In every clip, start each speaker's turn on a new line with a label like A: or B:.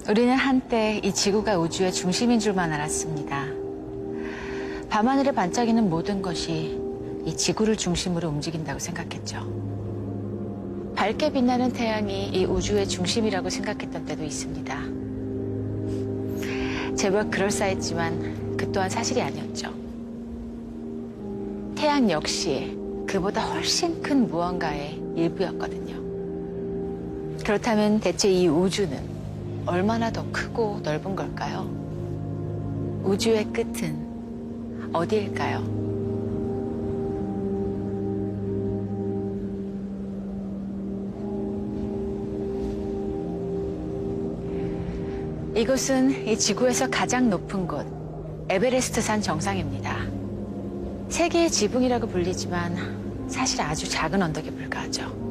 A: 우리는 한때 이 지구가 우주의 중심인 줄만 알았습니다. 밤하늘에 반짝이는 모든 것이 이 지구를 중심으로 움직인다고 생각했죠. 밝게 빛나는 태양이 이 우주의 중심이라고 생각했던 때도 있습니다. 제법 그럴싸했지만 그 또한 사실이 아니었죠. 태양 역시 그보다 훨씬 큰 무언가의 일부였거든요. 그렇다면 대체 이 우주는 얼마나 더 크고 넓은 걸까요? 우주의 끝은 어디일까요? 이곳은 이 지구에서 가장 높은 곳, 에베레스트 산 정상입니다. 세계의 지붕이라고 불리지만 사실 아주 작은 언덕에 불과하죠.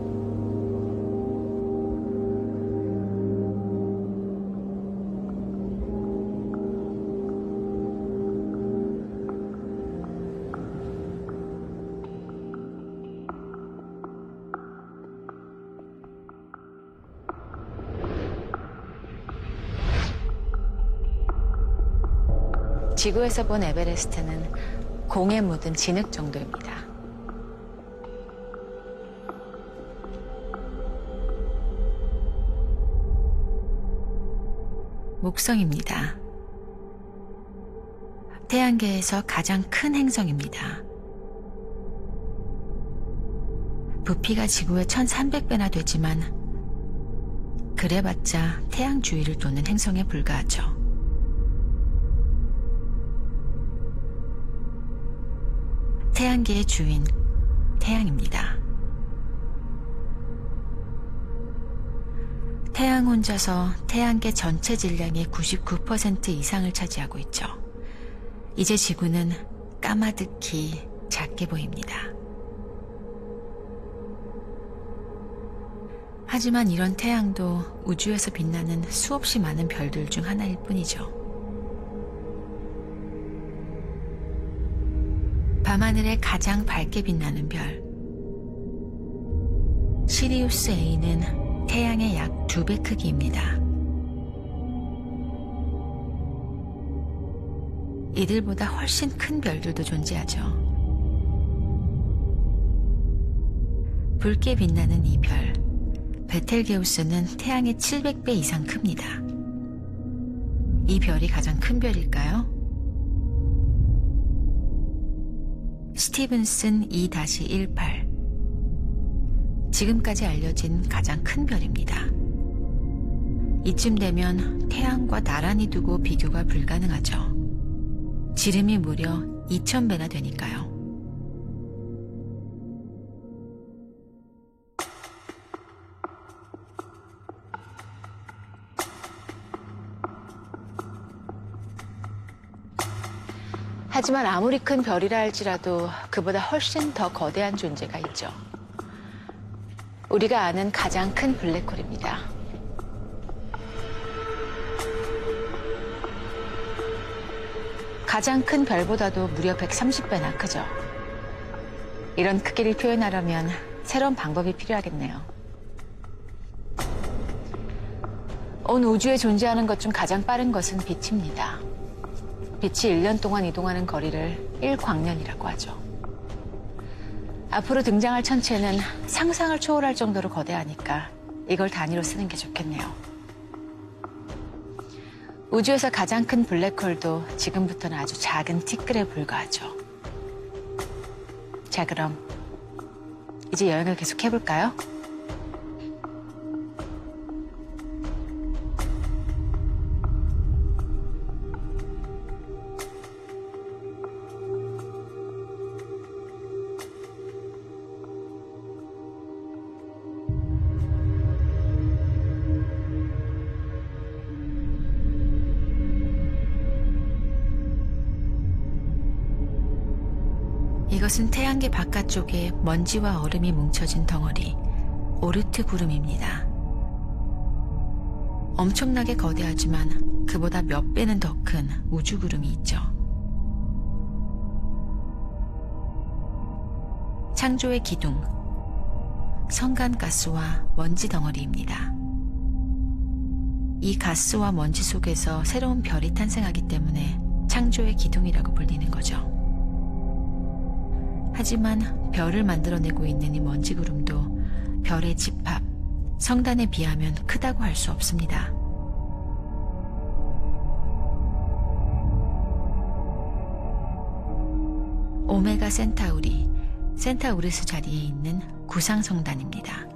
A: 지구에서 본 에베레스트는 공에 묻은 진흙 정도입니다. 목성입니다. 태양계에서 가장 큰 행성입니다. 부피가 지구의 1300배나 되지만 그래봤자 태양 주위를 도는 행성에 불과하죠. 태양계의 주인, 태양입니다. 태양 혼자서 태양계 전체 질량의 99% 이상을 차지하고 있죠. 이제 지구는 까마득히 작게 보입니다. 하지만 이런 태양도 우주에서 빛나는 수없이 많은 별들 중 하나일 뿐이죠. 밤하늘에 가장 밝게 빛나는 별 시리우스 A는 태양의 약 2배 크기입니다. 이들보다 훨씬 큰 별들도 존재하죠. 붉게 빛나는 이 별, 베텔게우스는 태양의 700배 이상 큽니다. 이 별이 가장 큰 별일까요? 스티븐슨 2-18 지금까지 알려진 가장 큰 별입니다. 이쯤 되면 태양과 나란히 두고 비교가 불가능하죠. 지름이 무려 2000배나 되니까요. 하지만 아무리 큰 별이라 할지라도 그보다 훨씬 더 거대한 존재가 있죠. 우리가 아는 가장 큰 블랙홀입니다. 가장 큰 별보다도 무려 130배나 크죠. 이런 크기를 표현하려면 새로운 방법이 필요하겠네요. 온 우주에 존재하는 것 중 가장 빠른 것은 빛입니다. 빛이 1년 동안 이동하는 거리를 1광년이라고 하죠. 앞으로 등장할 천체는 상상을 초월할 정도로 거대하니까 이걸 단위로 쓰는 게 좋겠네요. 우주에서 가장 큰 블랙홀도 지금부터는 아주 작은 티끌에 불과하죠. 자, 그럼 이제 여행을 계속 해볼까요? 이것은 태양계 바깥쪽에 먼지와 얼음이 뭉쳐진 덩어리, 오르트 구름입니다. 엄청나게 거대하지만 그보다 몇 배는 더 큰 우주 구름이 있죠. 창조의 기둥, 성간가스와 먼지 덩어리입니다. 이 가스와 먼지 속에서 새로운 별이 탄생하기 때문에 창조의 기둥이라고 불리는 거죠. 하지만 별을 만들어내고 있는 이 먼지 구름도 별의 집합, 성단에 비하면 크다고 할 수 없습니다. 오메가 센타우리, 센타우르스 자리에 있는 구상성단입니다.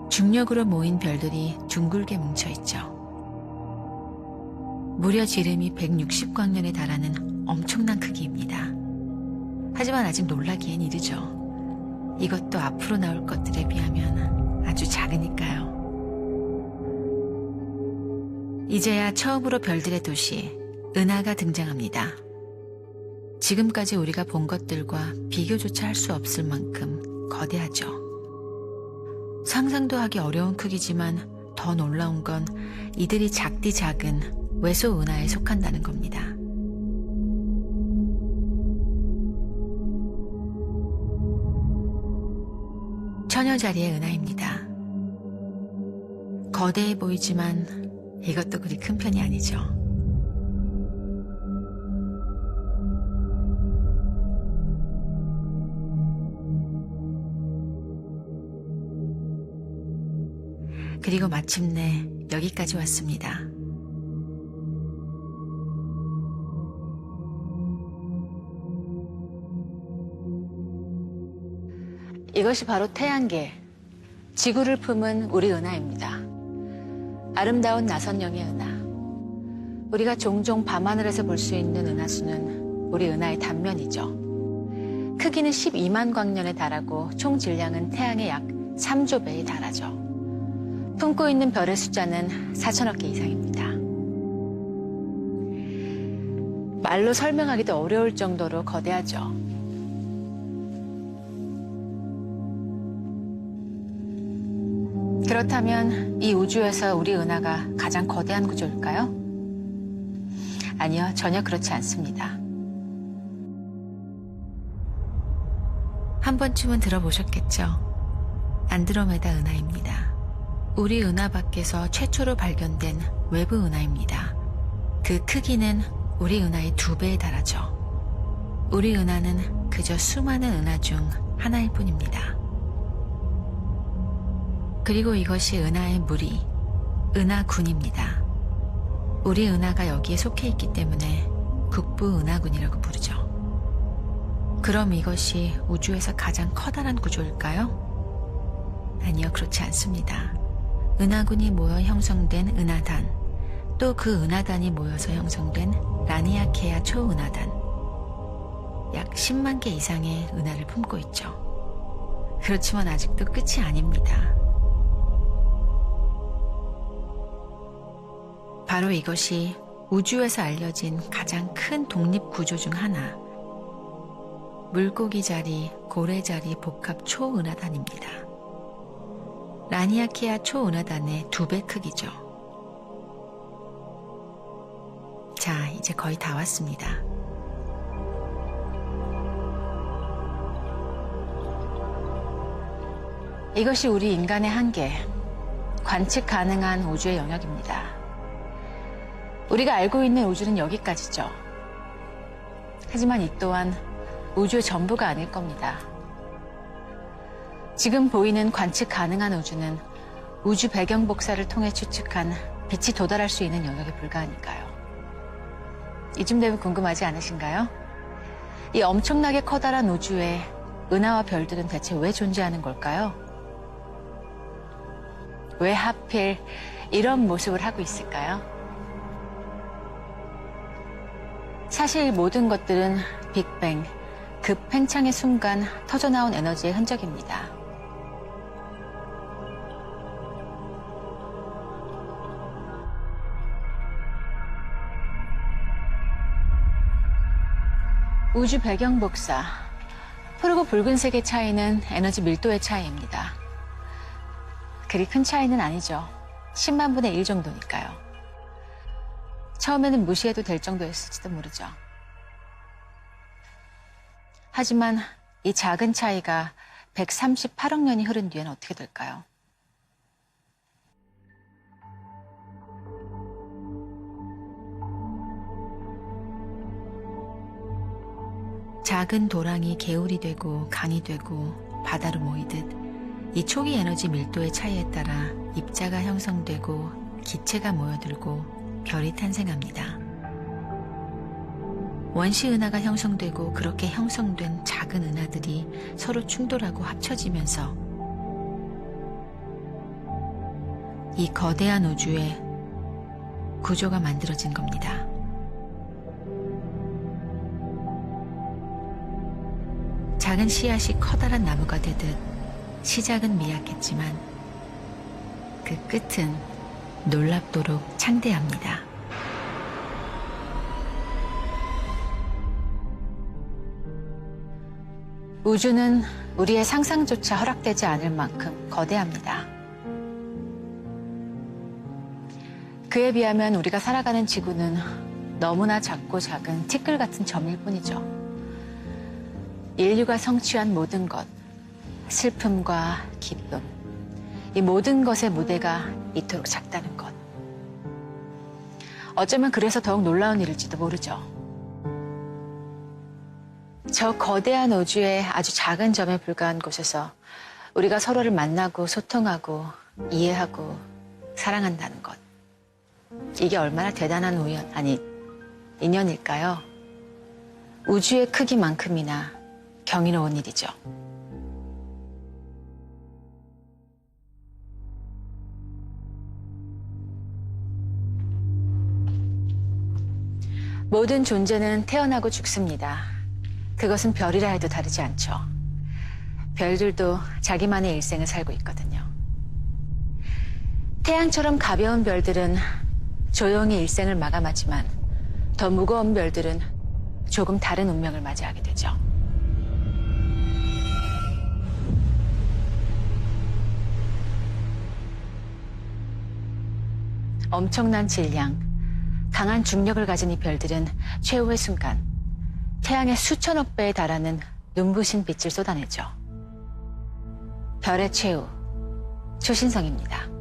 A: 중력으로 모인 별들이 둥글게 뭉쳐있죠. 무려 지름이 160광년에 달하는 엄청난 크기입니다. 하지만 아직 놀라기엔 이르죠. 이것도 앞으로 나올 것들에 비하면 아주 작으니까요. 이제야 처음으로 별들의 도시, 은하가 등장합니다. 지금까지 우리가 본 것들과 비교조차 할 수 없을 만큼 거대하죠. 상상도 하기 어려운 크기지만 더 놀라운 건 이들이 작디 작은 외소 은하에 속한다는 겁니다. 처녀자리의 은하입니다. 거대해 보이지만 이것도 그리 큰 편이 아니죠. 그리고 마침내 여기까지 왔습니다. 이것이 바로 태양계, 지구를 품은 우리 은하입니다. 아름다운 나선형의 은하. 우리가 종종 밤하늘에서 볼 수 있는 은하수는 우리 은하의 단면이죠. 크기는 12만 광년에 달하고 총 질량은 태양의 약 3조 배에 달하죠. 품고 있는 별의 숫자는 4천억 개 이상입니다. 말로 설명하기도 어려울 정도로 거대하죠. 그렇다면 이 우주에서 우리 은하가 가장 거대한 구조일까요? 아니요, 전혀 그렇지 않습니다. 한 번쯤은 들어보셨겠죠? 안드로메다 은하입니다. 우리 은하 밖에서 최초로 발견된 외부 은하입니다. 그 크기는 우리 은하의 2배에 달하죠. 우리 은하는 그저 수많은 은하 중 하나일 뿐입니다. 그리고 이것이 은하의 무리, 은하군입니다. 우리 은하가 여기에 속해 있기 때문에 국부 은하군이라고 부르죠. 그럼 이것이 우주에서 가장 커다란 구조일까요? 아니요, 그렇지 않습니다. 은하군이 모여 형성된 은하단, 또 그 은하단이 모여서 형성된 라니아케아 초은하단, 약 10만 개 이상의 은하를 품고 있죠. 그렇지만 아직도 끝이 아닙니다. 바로 이것이 우주에서 알려진 가장 큰 독립구조 중 하나, 물고기 자리, 고래 자리 복합 초은하단입니다. 라니아케아 초은하단의 2배 크기죠. 자, 이제 거의 다 왔습니다. 이것이 우리 인간의 한계, 관측 가능한 우주의 영역입니다. 우리가 알고 있는 우주는 여기까지죠. 하지만 이 또한 우주의 전부가 아닐 겁니다. 지금 보이는 관측 가능한 우주는 우주 배경 복사를 통해 추측한 빛이 도달할 수 있는 영역에 불과하니까요. 이쯤 되면 궁금하지 않으신가요? 이 엄청나게 커다란 우주에 은하와 별들은 대체 왜 존재하는 걸까요? 왜 하필 이런 모습을 하고 있을까요? 사실 모든 것들은 빅뱅, 급팽창의 순간 터져나온 에너지의 흔적입니다. 우주 배경 복사, 푸르고 붉은색의 차이는 에너지 밀도의 차이입니다. 그리 큰 차이는 아니죠. 10만 분의 1 정도니까요. 처음에는 무시해도 될 정도였을지도 모르죠. 하지만 이 작은 차이가 138억 년이 흐른 뒤엔 어떻게 될까요? 작은 도랑이 개울이 되고 강이 되고 바다로 모이듯 이 초기 에너지 밀도의 차이에 따라 입자가 형성되고 기체가 모여들고 별이 탄생합니다. 원시 은하가 형성되고 그렇게 형성된 작은 은하들이 서로 충돌하고 합쳐지면서 이 거대한 우주의 구조가 만들어진 겁니다. 작은 씨앗이 커다란 나무가 되듯 시작은 미약했지만 그 끝은 놀랍도록 창대합니다. 우주는 우리의 상상조차 허락되지 않을 만큼 거대합니다. 그에 비하면 우리가 살아가는 지구는 너무나 작고 작은 티끌 같은 점일 뿐이죠. 인류가 성취한 모든 것, 슬픔과 기쁨, 이 모든 것의 무대가 이토록 작다는 것. 어쩌면 그래서 더욱 놀라운 일일지도 모르죠. 저 거대한 우주의 아주 작은 점에 불과한 곳에서 우리가 서로를 만나고 소통하고 이해하고 사랑한다는 것. 이게 얼마나 대단한 인연일까요? 우주의 크기만큼이나 경이로운 일이죠. 모든 존재는 태어나고 죽습니다. 그것은 별이라 해도 다르지 않죠. 별들도 자기만의 일생을 살고 있거든요. 태양처럼 가벼운 별들은 조용히 일생을 마감하지만 더 무거운 별들은 조금 다른 운명을 맞이하게 되죠. 엄청난 질량, 강한 중력을 가진 이 별들은 최후의 순간 태양의 수천억 배에 달하는 눈부신 빛을 쏟아내죠. 별의 최후, 초신성입니다.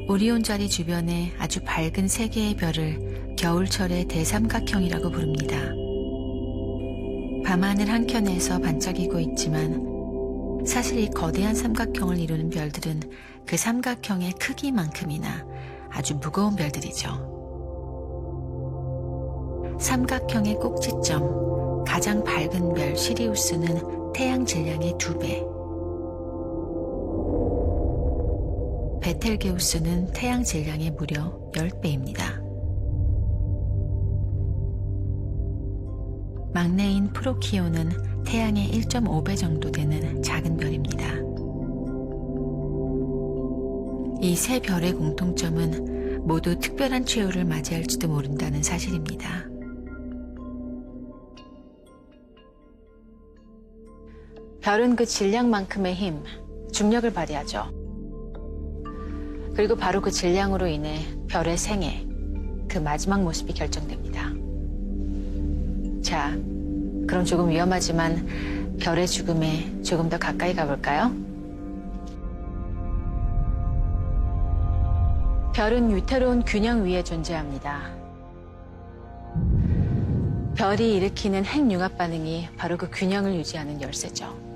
A: 오리온 자리 주변에 아주 밝은 세 개의 별을 겨울철의 대삼각형이라고 부릅니다. 밤하늘 한켠에서 반짝이고 있지만 사실 이 거대한 삼각형을 이루는 별들은 그 삼각형의 크기만큼이나 아주 무거운 별들이죠. 삼각형의 꼭지점, 가장 밝은 별 시리우스는 태양 질량의 2배. 베텔게우스는 태양 질량의 무려 10배입니다. 막내인 프로키오는 태양의 1.5배 정도 되는 작은 별입니다. 이 세 별의 공통점은 모두 특별한 최후를 맞이할지도 모른다는 사실입니다. 별은 그 질량만큼의 힘, 중력을 발휘하죠. 그리고 바로 그 질량으로 인해 별의 생애, 그 마지막 모습이 결정됩니다. 자, 그럼 조금 위험하지만 별의 죽음에 조금 더 가까이 가볼까요? 별은 위태로운 균형 위에 존재합니다. 별이 일으키는 핵융합 반응이 바로 그 균형을 유지하는 열쇠죠.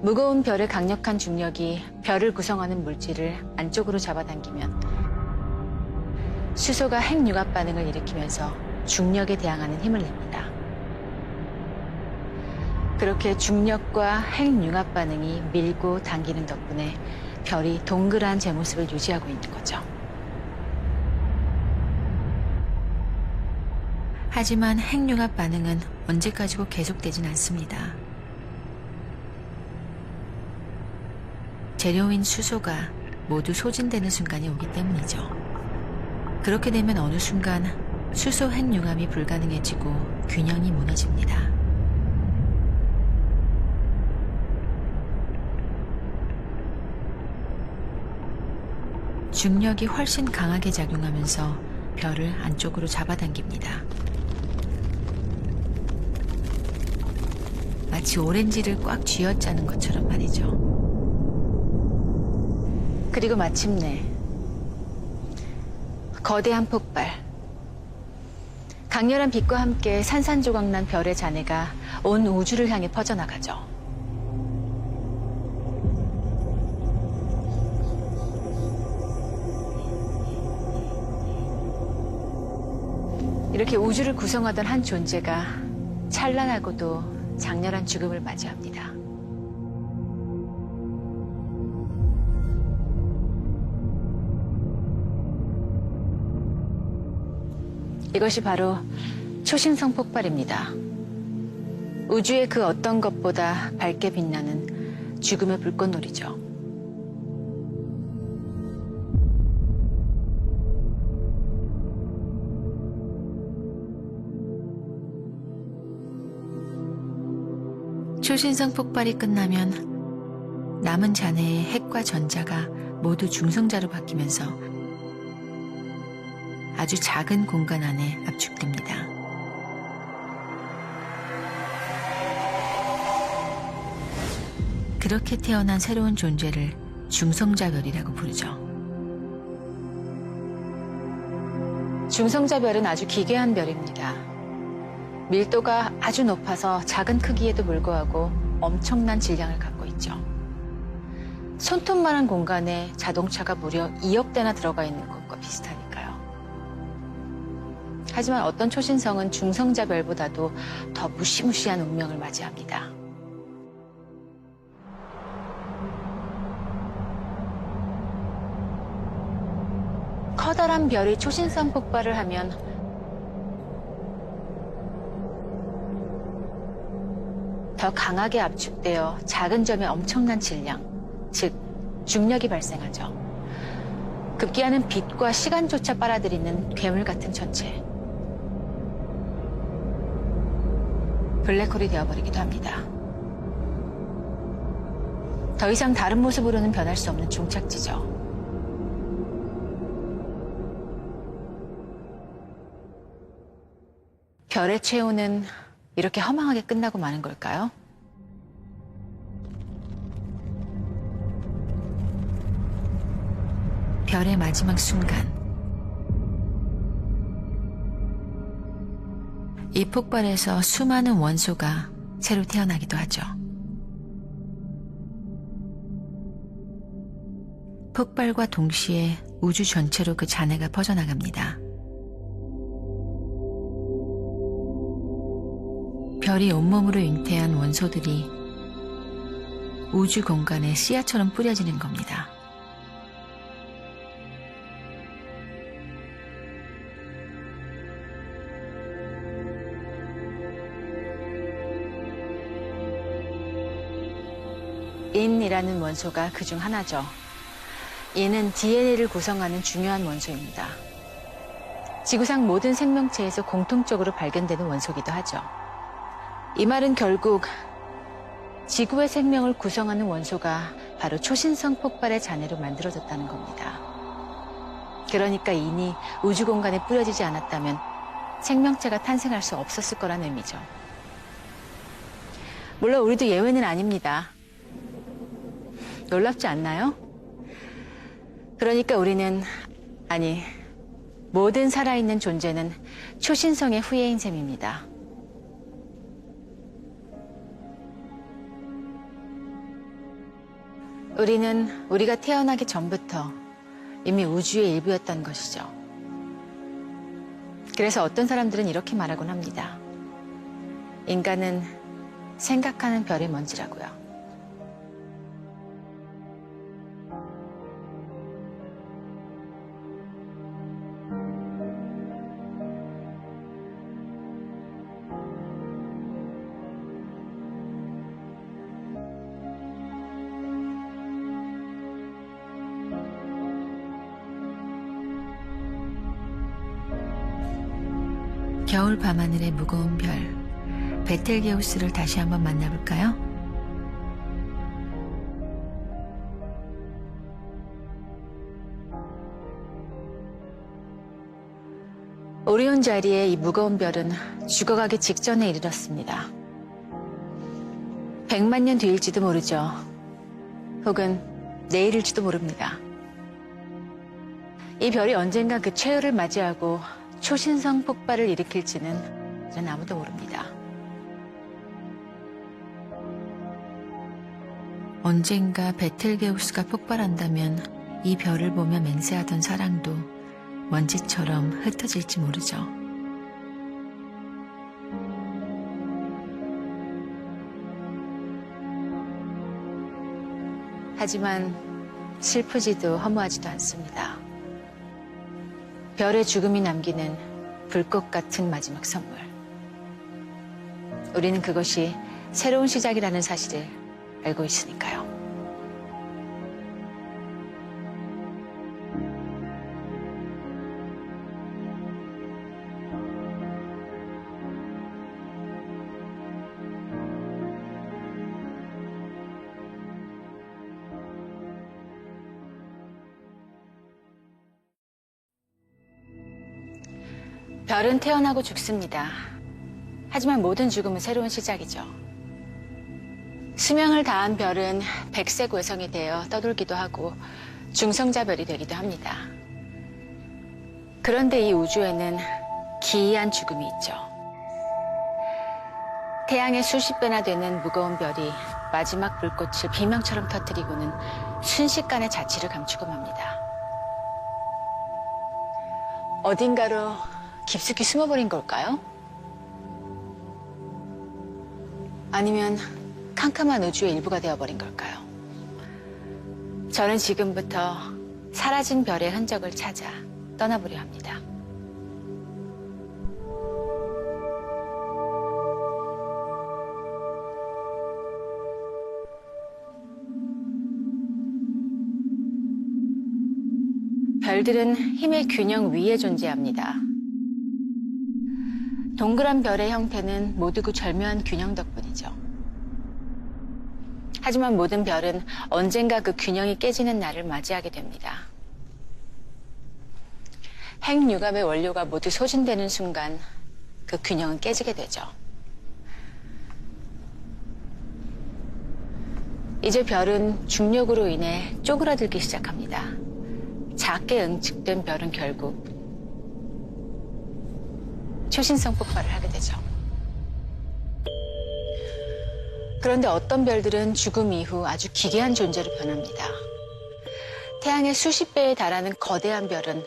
A: 무거운 별의 강력한 중력이 별을 구성하는 물질을 안쪽으로 잡아당기면 수소가 핵융합 반응을 일으키면서 중력에 대항하는 힘을 냅니다. 그렇게 중력과 핵융합 반응이 밀고 당기는 덕분에 별이 동그란 제 모습을 유지하고 있는 거죠. 하지만 핵융합 반응은 언제까지고 계속되진 않습니다. 재료인 수소가 모두 소진되는 순간이 오기 때문이죠. 그렇게 되면 어느 순간 수소 핵융합이 불가능해지고 균형이 무너집니다. 중력이 훨씬 강하게 작용하면서 별을 안쪽으로 잡아당깁니다. 마치 오렌지를 꽉 쥐어짜는 것처럼 말이죠. 그리고 마침내 거대한 폭발. 강렬한 빛과 함께 산산조각난 별의 잔해가 온 우주를 향해 퍼져나가죠. 이렇게 우주를 구성하던 한 존재가 찬란하고도 장렬한 죽음을 맞이합니다. 이것이 바로 초신성 폭발입니다. 우주의 그 어떤 것보다 밝게 빛나는 죽음의 불꽃놀이죠. 초신성 폭발이 끝나면 남은 잔해의 핵과 전자가 모두 중성자로 바뀌면서 아주 작은 공간 안에 압축됩니다. 그렇게 태어난 새로운 존재를 중성자별이라고 부르죠. 중성자별은 아주 기괴한 별입니다. 밀도가 아주 높아서 작은 크기에도 불구하고 엄청난 질량을 갖고 있죠. 손톱만한 공간에 자동차가 무려 2억 대나 들어가 있는 것과 비슷하니까요. 하지만 어떤 초신성은 중성자별보다도 더 무시무시한 운명을 맞이합니다. 커다란 별이 초신성 폭발을 하면 더 강하게 압축되어 작은 점의 엄청난 질량, 즉 중력이 발생하죠. 급기야는 빛과 시간조차 빨아들이는 괴물 같은 천체. 블랙홀이 되어버리기도 합니다. 더 이상 다른 모습으로는 변할 수 없는 종착지죠. 별의 최후는 이렇게 허망하게 끝나고 마는 걸까요? 별의 마지막 순간, 이 폭발에서 수많은 원소가 새로 태어나기도 하죠. 폭발과 동시에 우주 전체로 그 잔해가 퍼져나갑니다. 별이 온몸으로 잉태한 원소들이 우주 공간에 씨앗처럼 뿌려지는 겁니다. 인이라는 원소가 그중 하나죠. 인은 DNA를 구성하는 중요한 원소입니다. 지구상 모든 생명체에서 공통적으로 발견되는 원소이기도 하죠. 이 말은 결국 지구의 생명을 구성하는 원소가 바로 초신성 폭발의 잔해로 만들어졌다는 겁니다. 그러니까 인이 우주 공간에 뿌려지지 않았다면 생명체가 탄생할 수 없었을 거란 의미죠. 물론 우리도 예외는 아닙니다. 놀랍지 않나요? 그러니까 우리는, 아니, 모든 살아있는 존재는 초신성의 후예인 셈입니다. 우리는 우리가 태어나기 전부터 이미 우주의 일부였던 것이죠. 그래서 어떤 사람들은 이렇게 말하곤 합니다. 인간은 생각하는 별의 먼지라고요. 겨울 밤하늘의 무거운 별, 베텔게우스를 다시 한번 만나볼까요? 오리온 자리의 이 무거운 별은 죽어가기 직전에 이르렀습니다. 100만 년 뒤일지도 모르죠. 혹은 내일일지도 모릅니다. 이 별이 언젠가 그 최후를 맞이하고 초신성 폭발을 일으킬지는 이젠 아무도 모릅니다. 언젠가 베틀게우스가 폭발한다면 이 별을 보며 맹세하던 사랑도 먼지처럼 흩어질지 모르죠. 하지만 슬프지도 허무하지도 않습니다. 별의 죽음이 남기는 불꽃 같은 마지막 선물. 우리는 그것이 새로운 시작이라는 사실을 알고 있으니까요. 별은 태어나고 죽습니다. 하지만 모든 죽음은 새로운 시작이죠. 수명을 다한 별은 백색 외성이 되어 떠돌기도 하고 중성자별이 되기도 합니다. 그런데 이 우주에는 기이한 죽음이 있죠. 태양의 수십 배나 되는 무거운 별이 마지막 불꽃을 비명처럼 터뜨리고는 순식간에 자취를 감추고 맙니다. 어딘가로 깊숙이 숨어버린 걸까요? 아니면 캄캄한 우주의 일부가 되어버린 걸까요? 저는 지금부터 사라진 별의 흔적을 찾아 떠나보려 합니다. 별들은 힘의 균형 위에 존재합니다. 동그란 별의 형태는 모두 그 절묘한 균형 덕분이죠. 하지만 모든 별은 언젠가 그 균형이 깨지는 날을 맞이하게 됩니다. 핵융합의 원료가 모두 소진되는 순간 그 균형은 깨지게 되죠. 이제 별은 중력으로 인해 쪼그라들기 시작합니다. 작게 응축된 별은 결국 초신성 폭발을 하게 되죠. 그런데 어떤 별들은 죽음 이후 아주 기괴한 존재로 변합니다. 태양의 수십 배에 달하는 거대한 별은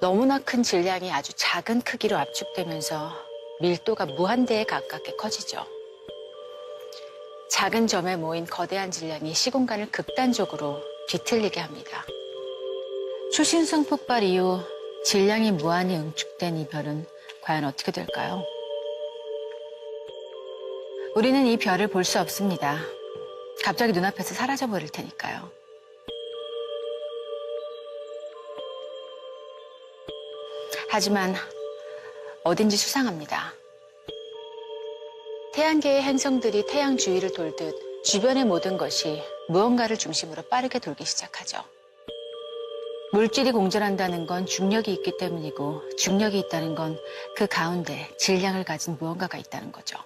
A: 너무나 큰 질량이 아주 작은 크기로 압축되면서 밀도가 무한대에 가깝게 커지죠. 작은 점에 모인 거대한 질량이 시공간을 극단적으로 뒤틀리게 합니다. 초신성 폭발 이후 질량이 무한히 응축된 이 별은 과연 어떻게 될까요? 우리는 이 별을 볼 수 없습니다. 갑자기 눈앞에서 사라져버릴 테니까요. 하지만 어딘지 수상합니다. 태양계의 행성들이 태양 주위를 돌듯 주변의 모든 것이 무언가를 중심으로 빠르게 돌기 시작하죠. 물질이 공존한다는 건 중력이 있기 때문이고 중력이 있다는 건 그 가운데 질량을 가진 무언가가 있다는 거죠.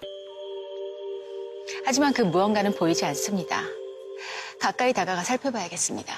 A: 하지만 그 무언가는 보이지 않습니다. 가까이 다가가 살펴봐야겠습니다.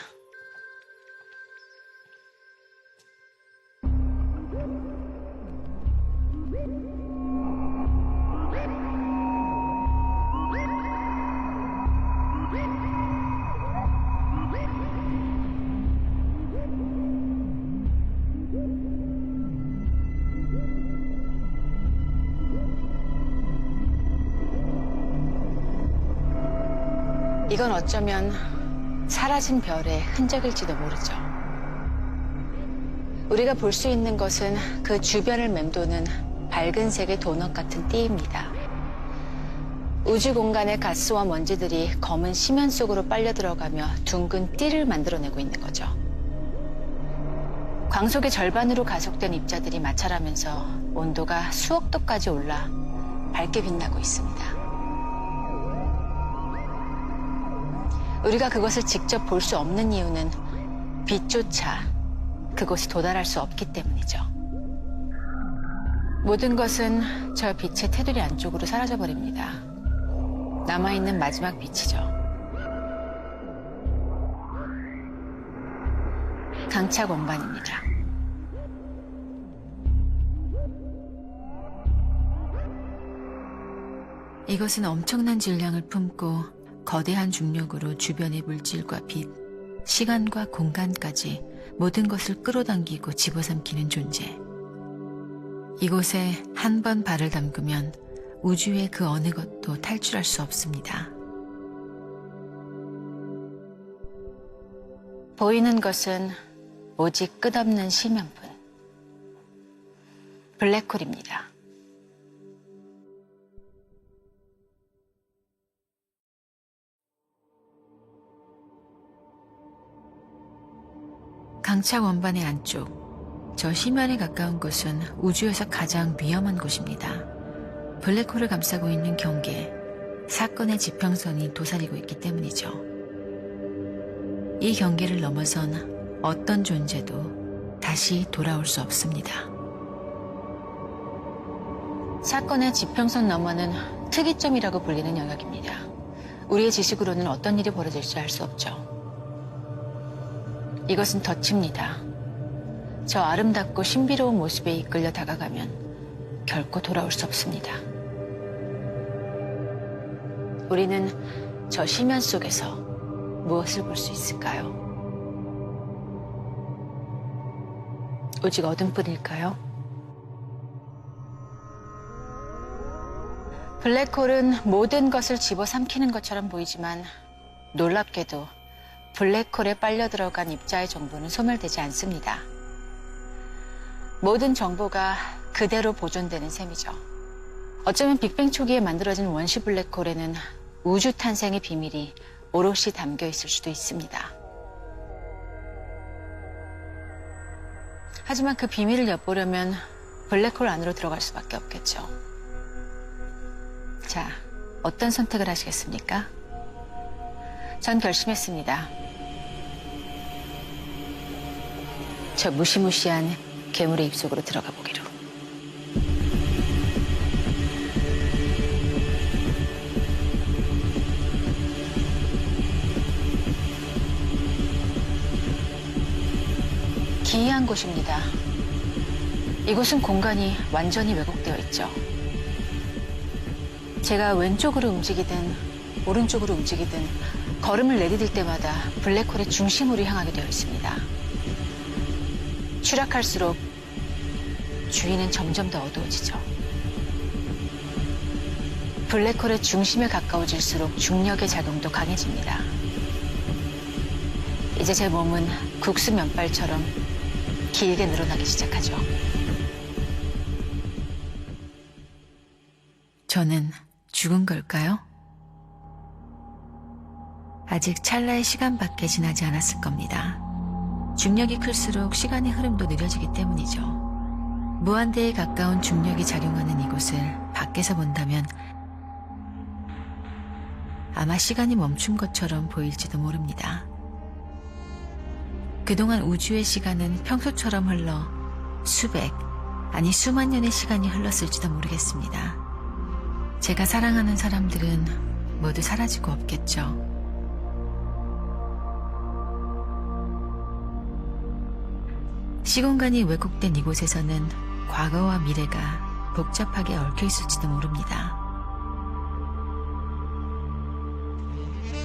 A: 이건 어쩌면 사라진 별의 흔적일지도 모르죠. 우리가 볼 수 있는 것은 그 주변을 맴도는 밝은 색의 도넛 같은 띠입니다. 우주 공간의 가스와 먼지들이 검은 심연 속으로 빨려 들어가며 둥근 띠를 만들어내고 있는 거죠. 광속의 절반으로 가속된 입자들이 마찰하면서 온도가 수억 도까지 올라 밝게 빛나고 있습니다. 우리가 그것을 직접 볼 수 없는 이유는 빛조차 그곳에 도달할 수 없기 때문이죠. 모든 것은 저 빛의 테두리 안쪽으로 사라져버립니다. 남아있는 마지막 빛이죠. 강착 원반입니다. 이것은 엄청난 질량을 품고 거대한 중력으로 주변의 물질과 빛, 시간과 공간까지 모든 것을 끌어당기고 집어삼키는 존재. 이곳에 한 번 발을 담그면 우주의 그 어느 것도 탈출할 수 없습니다. 보이는 것은 오직 끝없는 심연분. 블랙홀입니다. 강착 원반의 안쪽, 저 심연에 가까운 곳은 우주에서 가장 위험한 곳입니다. 블랙홀을 감싸고 있는 경계, 사건의 지평선이 도사리고 있기 때문이죠. 이 경계를 넘어선 어떤 존재도 다시 돌아올 수 없습니다. 사건의 지평선 너머는 특이점이라고 불리는 영역입니다. 우리의 지식으로는 어떤 일이 벌어질지 알 수 없죠. 이것은 덫입니다. 저 아름답고 신비로운 모습에 이끌려 다가가면 결코 돌아올 수 없습니다. 우리는 저 심연 속에서 무엇을 볼 수 있을까요? 오직 어둠뿐일까요? 블랙홀은 모든 것을 집어삼키는 것처럼 보이지만 놀랍게도 블랙홀에 빨려 들어간 입자의 정보는 소멸되지 않습니다. 모든 정보가 그대로 보존되는 셈이죠. 어쩌면 빅뱅 초기에 만들어진 원시 블랙홀에는 우주 탄생의 비밀이 오롯이 담겨 있을 수도 있습니다. 하지만 그 비밀을 엿보려면 블랙홀 안으로 들어갈 수밖에 없겠죠. 자, 어떤 선택을 하시겠습니까? 전 결심했습니다. 저 무시무시한 괴물의 입속으로 들어가 보기로. 기이한 곳입니다. 이곳은 공간이 완전히 왜곡되어 있죠. 제가 왼쪽으로 움직이든 오른쪽으로 움직이든 걸음을 내디딜 때마다 블랙홀의 중심으로 향하게 되어 있습니다. 추락할수록 주위는 점점 더 어두워지죠. 블랙홀의 중심에 가까워질수록 중력의 작용도 강해집니다. 이제 제 몸은 국수 면발처럼 길게 늘어나기 시작하죠. 저는 죽은 걸까요? 아직 찰나의 시간밖에 지나지 않았을 겁니다. 중력이 클수록 시간의 흐름도 느려지기 때문이죠. 무한대에 가까운 중력이 작용하는 이곳을 밖에서 본다면 아마 시간이 멈춘 것처럼 보일지도 모릅니다. 그동안 우주의 시간은 평소처럼 흘러 수백, 아니 수만 년의 시간이 흘렀을지도 모르겠습니다. 제가 사랑하는 사람들은 모두 사라지고 없겠죠. 시공간이 왜곡된 이곳에서는 과거와 미래가 복잡하게 얽혀 있을지도 모릅니다.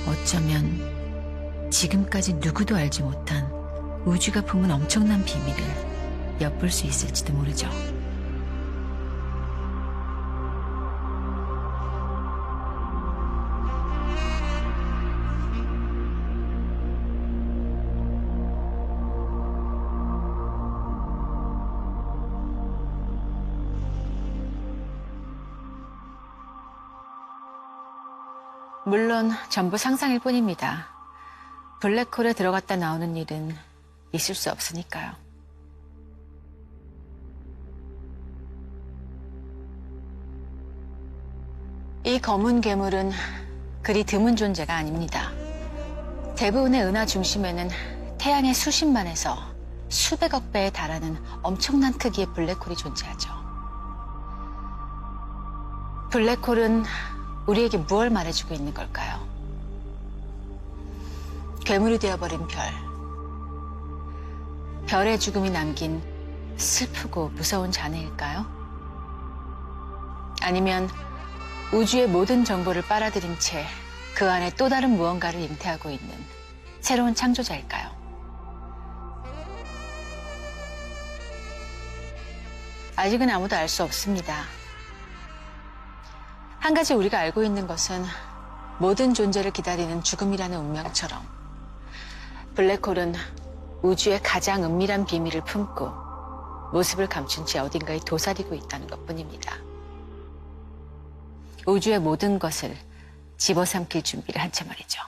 A: 어쩌면 지금까지 누구도 알지 못한 우주가 품은 엄청난 비밀을 엿볼 수 있을지도 모르죠. 물론 전부 상상일 뿐입니다. 블랙홀에 들어갔다 나오는 일은 있을 수 없으니까요. 이 검은 괴물은 그리 드문 존재가 아닙니다. 대부분의 은하 중심에는 태양의 수십만에서 수백억 배에 달하는 엄청난 크기의 블랙홀이 존재하죠. 블랙홀은 우리에게 무엇을 말해주고 있는 걸까요? 괴물이 되어버린 별. 별의 죽음이 남긴 슬프고 무서운 잔해일까요? 아니면 우주의 모든 정보를 빨아들인 채 그 안에 또 다른 무언가를 잉태하고 있는 새로운 창조자일까요? 아직은 아무도 알 수 없습니다. 한 가지 우리가 알고 있는 것은 모든 존재를 기다리는 죽음이라는 운명처럼 블랙홀은 우주의 가장 은밀한 비밀을 품고 모습을 감춘 채 어딘가에 도사리고 있다는 것뿐입니다. 우주의 모든 것을 집어삼킬 준비를 한 채 말이죠.